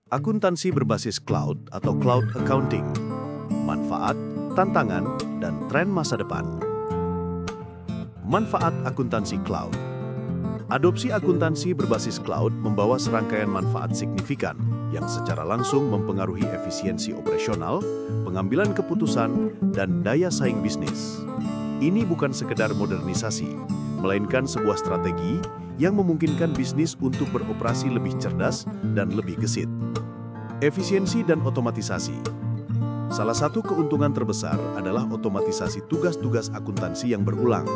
Akuntansi berbasis cloud atau cloud accounting, manfaat, tantangan, dan tren masa depan. Manfaat akuntansi cloud. Adopsi akuntansi berbasis cloud membawa serangkaian manfaat signifikan yang secara langsung mempengaruhi efisiensi operasional, pengambilan keputusan, dan daya saing bisnis. Ini bukan sekedar modernisasi, melainkan sebuah strategi yang memungkinkan bisnis untuk beroperasi lebih cerdas dan lebih gesit. Efisiensi dan otomatisasi. Salah satu keuntungan terbesar adalah otomatisasi tugas-tugas akuntansi yang berulang.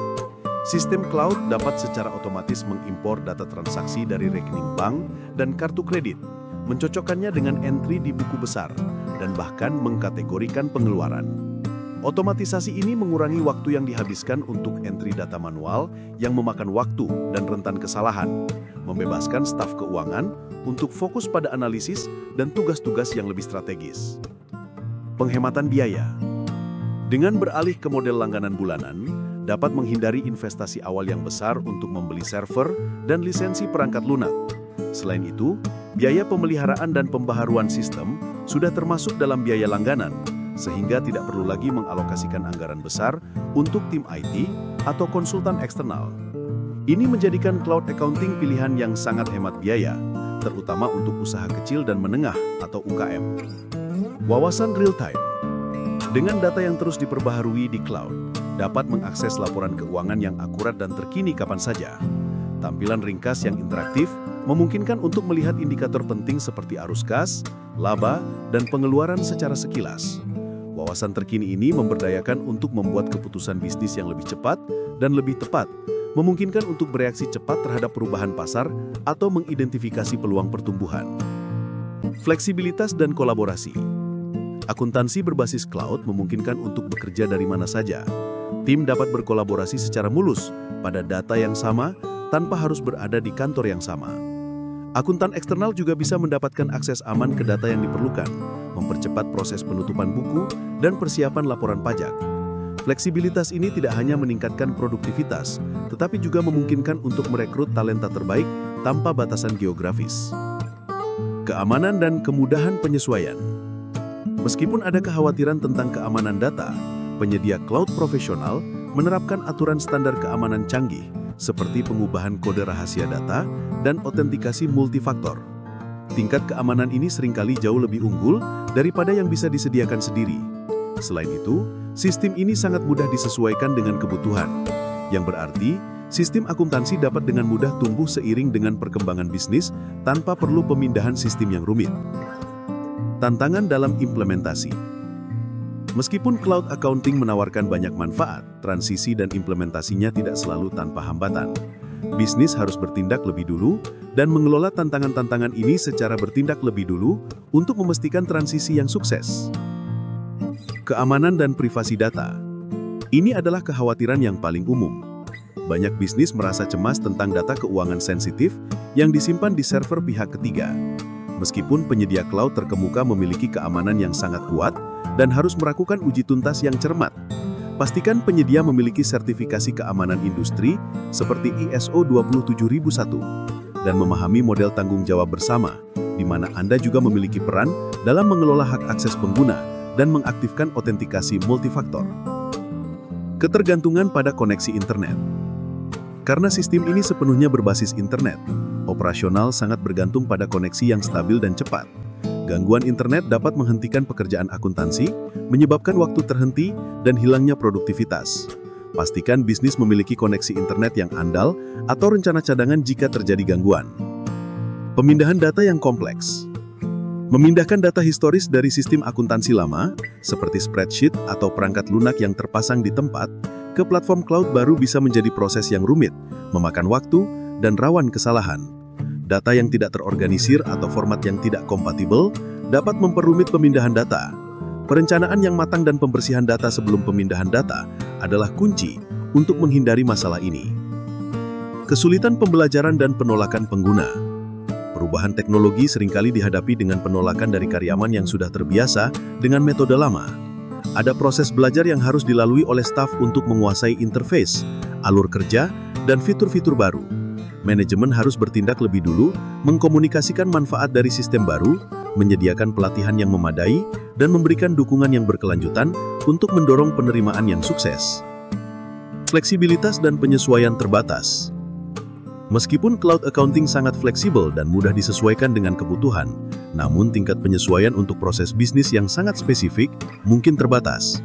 Sistem cloud dapat secara otomatis mengimpor data transaksi dari rekening bank dan kartu kredit, mencocokkannya dengan entry di buku besar, dan bahkan mengkategorikan pengeluaran. Otomatisasi ini mengurangi waktu yang dihabiskan untuk entry data manual yang memakan waktu dan rentan kesalahan, membebaskan staf keuangan untuk fokus pada analisis dan tugas-tugas yang lebih strategis. Penghematan biaya. Dengan beralih ke model langganan bulanan, dapat menghindari investasi awal yang besar untuk membeli server dan lisensi perangkat lunak. Selain itu, biaya pemeliharaan dan pembaharuan sistem sudah termasuk dalam biaya langganan, sehingga tidak perlu lagi mengalokasikan anggaran besar untuk tim IT atau konsultan eksternal. Ini menjadikan cloud accounting pilihan yang sangat hemat biaya, terutama untuk usaha kecil dan menengah atau UKM. Wawasan real-time. Dengan data yang terus diperbaharui di cloud, dapat mengakses laporan keuangan yang akurat dan terkini kapan saja. Tampilan ringkas yang interaktif memungkinkan untuk melihat indikator penting seperti arus kas, laba, dan pengeluaran secara sekilas. Wawasan terkini ini memberdayakan untuk membuat keputusan bisnis yang lebih cepat dan lebih tepat, memungkinkan untuk bereaksi cepat terhadap perubahan pasar atau mengidentifikasi peluang pertumbuhan. Fleksibilitas dan kolaborasi. Akuntansi berbasis cloud memungkinkan untuk bekerja dari mana saja. Tim dapat berkolaborasi secara mulus pada data yang sama tanpa harus berada di kantor yang sama. Akuntan eksternal juga bisa mendapatkan akses aman ke data yang diperlukan, mempercepat proses penutupan buku dan persiapan laporan pajak. Fleksibilitas ini tidak hanya meningkatkan produktivitas, tetapi juga memungkinkan untuk merekrut talenta terbaik tanpa batasan geografis. Keamanan dan kemudahan penyesuaian. Meskipun ada kekhawatiran tentang keamanan data, penyedia cloud profesional menerapkan aturan standar keamanan canggih, seperti pengubahan kode rahasia data dan autentikasi multifaktor. Tingkat keamanan ini seringkali jauh lebih unggul daripada yang bisa disediakan sendiri. Selain itu, sistem ini sangat mudah disesuaikan dengan kebutuhan, yang berarti sistem akuntansi dapat dengan mudah tumbuh seiring dengan perkembangan bisnis tanpa perlu pemindahan sistem yang rumit. Tantangan dalam implementasi. Meskipun cloud accounting menawarkan banyak manfaat, transisi dan implementasinya tidak selalu tanpa hambatan. Bisnis harus bertindak lebih dulu dan mengelola tantangan-tantangan ini secara bertindak lebih dulu untuk memastikan transisi yang sukses. Keamanan dan privasi data. Ini adalah kekhawatiran yang paling umum. Banyak bisnis merasa cemas tentang data keuangan sensitif yang disimpan di server pihak ketiga. Meskipun penyedia cloud terkemuka memiliki keamanan yang sangat kuat dan harus melakukan uji tuntas yang cermat, pastikan penyedia memiliki sertifikasi keamanan industri seperti ISO 27001 dan memahami model tanggung jawab bersama, di mana Anda juga memiliki peran dalam mengelola hak akses pengguna dan mengaktifkan autentikasi multifaktor. Ketergantungan pada koneksi internet. Karena sistem ini sepenuhnya berbasis internet, operasional sangat bergantung pada koneksi yang stabil dan cepat. Gangguan internet dapat menghentikan pekerjaan akuntansi, menyebabkan waktu terhenti, dan hilangnya produktivitas. Pastikan bisnis memiliki koneksi internet yang andal atau rencana cadangan jika terjadi gangguan. Pemindahan data yang kompleks. Memindahkan data historis dari sistem akuntansi lama, seperti spreadsheet atau perangkat lunak yang terpasang di tempat, ke platform cloud baru bisa menjadi proses yang rumit, memakan waktu, dan rawan kesalahan. Data yang tidak terorganisir atau format yang tidak kompatibel dapat memperumit pemindahan data. Perencanaan yang matang dan pembersihan data sebelum pemindahan data adalah kunci untuk menghindari masalah ini. Kesulitan pembelajaran dan penolakan pengguna. Perubahan teknologi seringkali dihadapi dengan penolakan dari karyawan yang sudah terbiasa dengan metode lama. Ada proses belajar yang harus dilalui oleh staf untuk menguasai interface, alur kerja, dan fitur-fitur baru. Manajemen harus bertindak lebih dulu, mengkomunikasikan manfaat dari sistem baru, menyediakan pelatihan yang memadai, dan memberikan dukungan yang berkelanjutan untuk mendorong penerimaan yang sukses. Fleksibilitas dan penyesuaian terbatas. Meskipun cloud accounting sangat fleksibel dan mudah disesuaikan dengan kebutuhan, namun tingkat penyesuaian untuk proses bisnis yang sangat spesifik mungkin terbatas.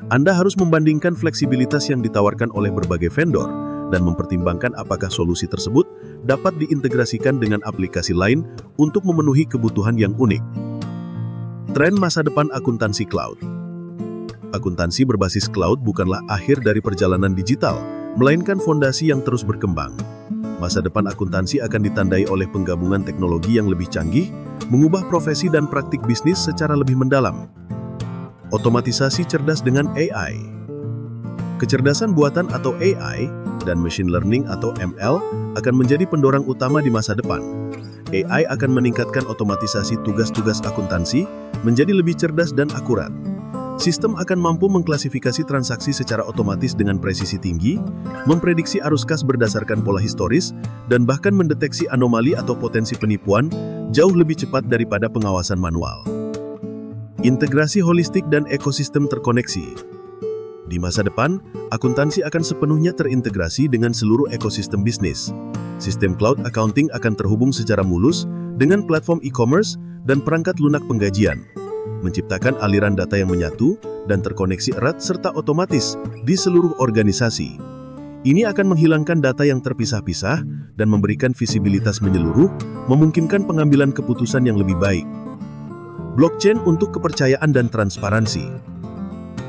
Anda harus membandingkan fleksibilitas yang ditawarkan oleh berbagai vendor dan mempertimbangkan apakah solusi tersebut dapat diintegrasikan dengan aplikasi lain untuk memenuhi kebutuhan yang unik. Tren masa depan akuntansi cloud. Akuntansi berbasis cloud bukanlah akhir dari perjalanan digital, melainkan fondasi yang terus berkembang. Masa depan akuntansi akan ditandai oleh penggabungan teknologi yang lebih canggih, mengubah profesi dan praktik bisnis secara lebih mendalam. Otomatisasi cerdas dengan AI. Kecerdasan buatan atau AI dan machine learning atau ML akan menjadi pendorong utama di masa depan. AI akan meningkatkan otomatisasi tugas-tugas akuntansi menjadi lebih cerdas dan akurat. Sistem akan mampu mengklasifikasi transaksi secara otomatis dengan presisi tinggi, memprediksi arus kas berdasarkan pola historis, dan bahkan mendeteksi anomali atau potensi penipuan jauh lebih cepat daripada pengawasan manual. Integrasi holistik dan ekosistem terkoneksi. Di masa depan, akuntansi akan sepenuhnya terintegrasi dengan seluruh ekosistem bisnis. Sistem cloud accounting akan terhubung secara mulus dengan platform e-commerce dan perangkat lunak penggajian, menciptakan aliran data yang menyatu dan terkoneksi erat serta otomatis di seluruh organisasi. Ini akan menghilangkan data yang terpisah-pisah dan memberikan visibilitas menyeluruh, memungkinkan pengambilan keputusan yang lebih baik. Blockchain untuk kepercayaan dan transparansi.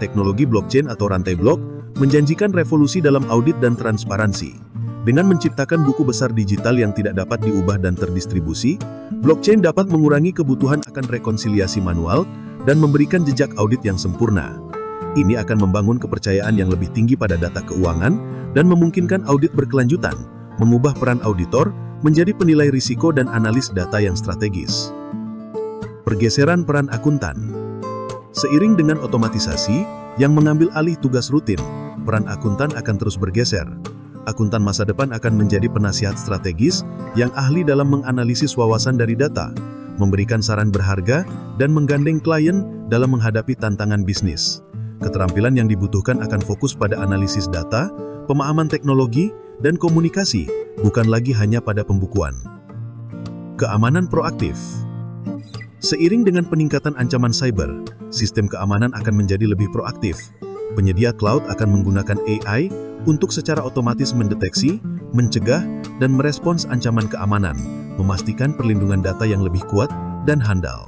Teknologi blockchain atau rantai blok menjanjikan revolusi dalam audit dan transparansi. Dengan menciptakan buku besar digital yang tidak dapat diubah dan terdistribusi, blockchain dapat mengurangi kebutuhan akan rekonsiliasi manual dan memberikan jejak audit yang sempurna. Ini akan membangun kepercayaan yang lebih tinggi pada data keuangan dan memungkinkan audit berkelanjutan, mengubah peran auditor menjadi penilai risiko dan analis data yang strategis. Pergeseran peran akuntan. Seiring dengan otomatisasi yang mengambil alih tugas rutin, peran akuntan akan terus bergeser. Akuntan masa depan akan menjadi penasihat strategis yang ahli dalam menganalisis wawasan dari data, memberikan saran berharga, dan menggandeng klien dalam menghadapi tantangan bisnis. Keterampilan yang dibutuhkan akan fokus pada analisis data, pemahaman teknologi, dan komunikasi, bukan lagi hanya pada pembukuan. Keamanan proaktif. Seiring dengan peningkatan ancaman cyber, sistem keamanan akan menjadi lebih proaktif. Penyedia cloud akan menggunakan AI untuk secara otomatis mendeteksi, mencegah, dan merespons ancaman keamanan, memastikan perlindungan data yang lebih kuat dan handal.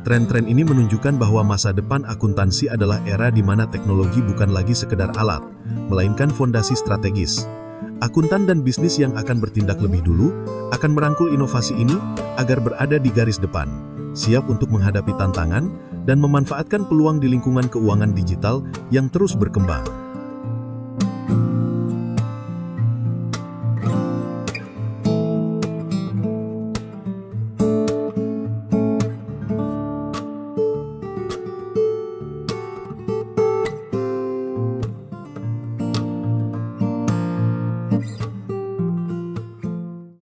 Tren-tren ini menunjukkan bahwa masa depan akuntansi adalah era di mana teknologi bukan lagi sekedar alat, melainkan fondasi strategis. Akuntan dan bisnis yang akan bertindak lebih dulu akan merangkul inovasi ini agar berada di garis depan, siap untuk menghadapi tantangan dan memanfaatkan peluang di lingkungan keuangan digital yang terus berkembang.